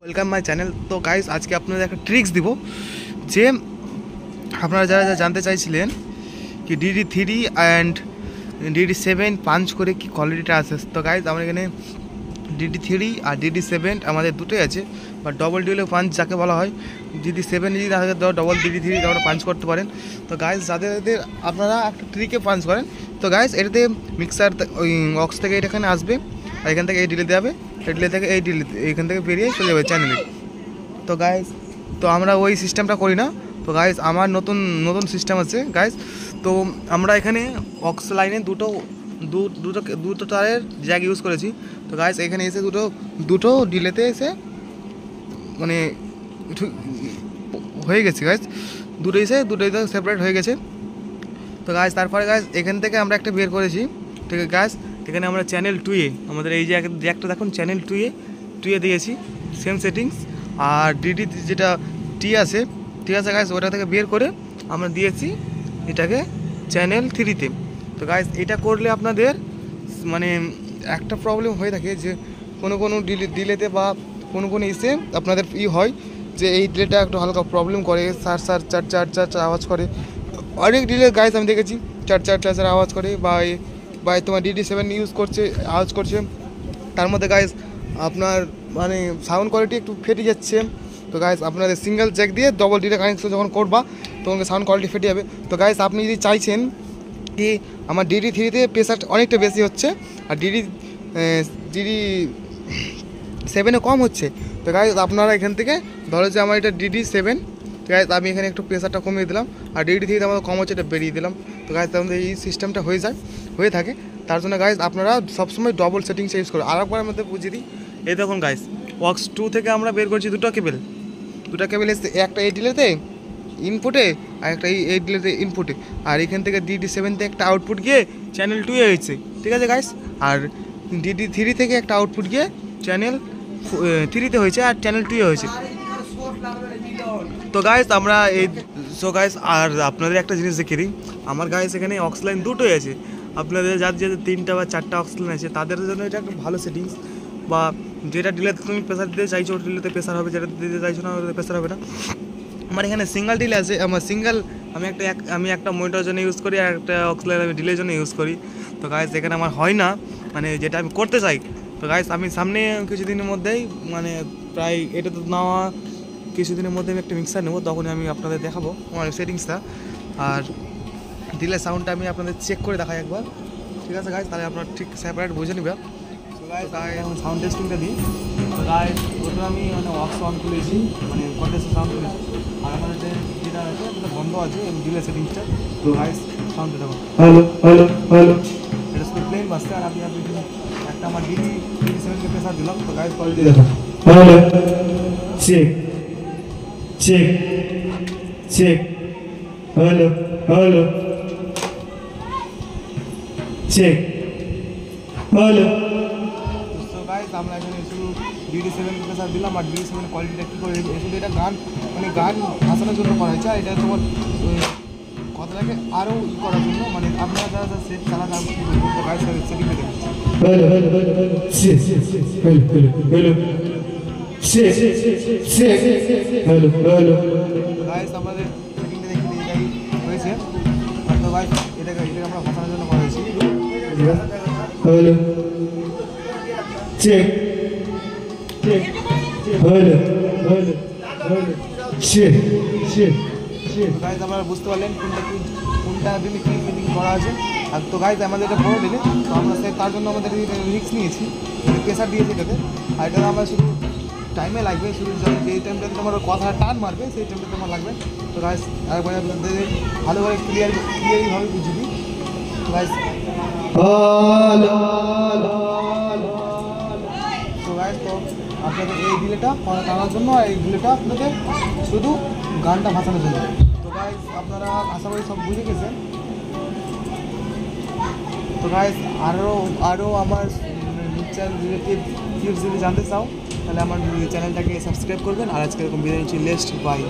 Welcome my channel. তো guys আজকে আপনাদের একটা ট্রিক্স দিব যে আপনারা যারা জানতে চাইছিলেন কি DD3 অ্যান্ড DD7 পাঞ্চ করে কি কোয়ালিটিটা আছে। তো গাইস আমার এখানে DD3 আর DD7 আমাদের দুটোই আছে, বা ডবল ডিউলে পাঞ্চ যাকে বলা হয়। DD7 যদি তাহলে ডবল DD3 আপনারা পাঞ্চ করতে পারেন। তো গাইস যাদের আপনারা একটা ট্রিকে পাঞ্চ করেন, তো গাইস এটাতে মিক্সার ওই অক্স থেকে এখানে আসবে, আর এখান থেকে এই ডিলে দেবে, এই ডিলে থেকে এই ডিলে এখান থেকে বেরিয়ে চলে যাবে চ্যানেলে। তো গাইস তো আমরা ওই সিস্টেমটা করি না। তো গাইস আমার নতুন সিস্টেম আছে গাইস। তো আমরা এখানে অক্স লাইনে দুটো তারের জ্যাক ইউজ করেছি। তো গাইস এখানে এসে দুটো ডিলেতে এসে মানে হয়ে গেছে গাইস, দুটো সেপারেট হয়ে গেছে। তো গাইস তারপরে গাইস এখান থেকে আমরা একটা বের করেছি, ঠিক আছে গাইস। এখানে আমরা চ্যানেল 2-এ আমাদের এই যে একটা দেখুন চ্যানেল 2-এ দিয়েছি সেম সেটিংস, আর ডিডি যেটা টি আছে, ঠিক আছে গাইস, ওটা থেকে বের করে আমরা দিয়েছি এটাকে চ্যানেল 3-তে। তো গাইস এটা করলে আপনাদের মানে একটা প্রবলেম হয়ে থাকে যে কোনো ডিলেতে বা কোনো ইসে আপনাদের হয় যে এই ডিলেটা একটু হালকা প্রবলেম করে, চার চার আওয়াজ করে। অনেক ডিলে গাইস আমি দেখেছি চার আওয়াজ করে, বা তোমার DD7 ইউজ করছে আওয়াজ করছে, তার মধ্যে গাইস আপনার মানে সাউন্ড কোয়ালিটি একটু ফেটে যাচ্ছে। তো গাইস আপনাদের সিঙ্গেল জ্যাক দিয়ে ডবল ডিলে কানেকশন যখন করবা তখন সাউন্ড কোয়ালিটি ফেটে যাবে। তো গাইস আপনি যদি চাইছেন কি আমার DD3-তে প্রেসার অনেকটা বেশি হচ্ছে আর DD7-এ কম হচ্ছে, তো গাইস আপনারা এখান থেকে ধরো যে আমার এটা DD7, তো গাইস আমি এখানে একটু প্রেসারটা কমিয়ে দিলাম, আর DD3-তে আমাদের কম হচ্ছে এটা বেরিয়ে দিলাম। তো গাইস আমাদের এই সিস্টেমটা হয়ে থাকে। তার জন্য গাইস আপনারা সবসময় ডবল সেটিংস ইউজ করো। আরেকবার মধ্যে বুঝিয়ে দিই, এই দেখুন গাইস ওয়াক্স 2 থেকে আমরা বের করছি দুটো কেবল এসছে, একটা এই ডিলেতে ইনপুটে আর একটা এই ডিলেতে ইনপুটে, আর এখান থেকে DD7-তে একটা আউটপুট গিয়ে চ্যানেল 2-এ হয়েছে, ঠিক আছে গাইস। আর DD3 থেকে একটা আউটপুট গিয়ে চ্যানেল 3-তে হয়েছে আর চ্যানেল 2-এ হয়েছে। তো গাইস আমরা গাইস আর আপনাদের একটা জিনিস দেখিয়ে দিই, আমার গাইস এখানে অক্স লাইন দুটোই আছে। আপনাদের যাদের 3টা বা 4টা অক্স লাইন আছে তাদের জন্য এটা একটা ভালো সেটিংস, বা যেটা ডিলেতে তুমি প্রেসার দিতে চাইছো ওটা ডিলেতে প্রেসার হবে, যেটা দিতে চাইছো না ওটাতে প্রেসার হবে না। আমার এখানে সিঙ্গেল ডিলে আছে, আমি একটা মনিটরের জন্য ইউজ করি, আর একটা অক্স লাইন আমি ডিলের জন্য ইউজ করি। তো গাইস এখানে আমার হয় না মানে যেটা আমি করতে চাই। তো গাইস আমি সামনে কিছুদিনের মধ্যেই মানে প্রায় এটা তো নেওয়া কিছুদিনের মধ্যে আমি একটা মিক্সার নেবো, তখনই আমি আপনাদের দেখাবো আমার সেটিংসটা, আর ডিলের সাউন্ডটা আমি আপনাদের চেক করে দেখাই একবার, ঠিক আছে গাইস, তাহলে আপনারা ঠিক সেপারেট বুঝে নেবে। তো গাইস এখন সাউন্ড টেস্টিংটা দিই। তো গাইস প্রথমে আমি মানে অক্স অন খুলেছি, মানে কন্ডেন্সার সাউন্ড খুলেছি, আর আমার যেটা আছে সেটা বন্ধ আছে ডিলের সেটিংসটা। তো গাইস সাউন্ডটা দেখো, হ্যালো এটা শুধু প্লেন বাজছে, আর আপনি একটা আমার DD7-কে প্রেসার দিলাম। তো গাইস কোয়ালিটি দেখো, hello check hello check hello. তো গাইস আমরা এখানে শুধু DD7-কে প্রেসার দিলাম, আর DD7-এর কোয়ালিটিটা কী করে শুধু এটা গান ভাসানোর জন্য করা হয়েছে, আর এটা তোমার কথাটাকে আরও করার জন্য, মানে আপনারা যারা সেট চালান আর কী করবেন। তো গাইস সেটিংটা দেখুন, গাইস আমাদের সেটিংটা দেখতে এটাই হয়েছে। তো গাইস এটাকে আমরা ভাসানোর জন্য করা হয়েছে। হ্যালো চেক হ্যালো গাইস আপনারা বুঝতে পারলেন কোনটা দিলে কী সেটিং করা আছে। আর তো গাইস আমাদের এটা বড় দিলে, তো আমরা তার জন্য আমাদের রিস্ক নিয়েছি, প্রেসার দিয়েছি এটাতে। আর এটা আমরা শুধু টাইমে লাগবে, শুধু যেই টাইমটাতে তোমার কথা টান মারবে সেই টাইমটা তোমার লাগবে। তো গাইস আরেকবার আপনাদের ভালোভাবে ক্লিয়ারিভাবে বুঝিয়ে দিই। তো গাইস তো আপনাদের এই ডিলেটা টানার জন্য, আর এই ডিলেটা আপনাদের শুধু গানটা ভাসানোর জন্য। তো গাইস আপনারা আশা করি সব বুঝে গেছেন। তো গাইস আরও আমার মিক্সার রিলেটেড টিপস যদি জানতে চাও তাহলে আমার চ্যানেলটাকে সাবস্ক্রাইব করবেন। আর আজকে এরকম বিদায় নিচ্ছি, লেটস বাই।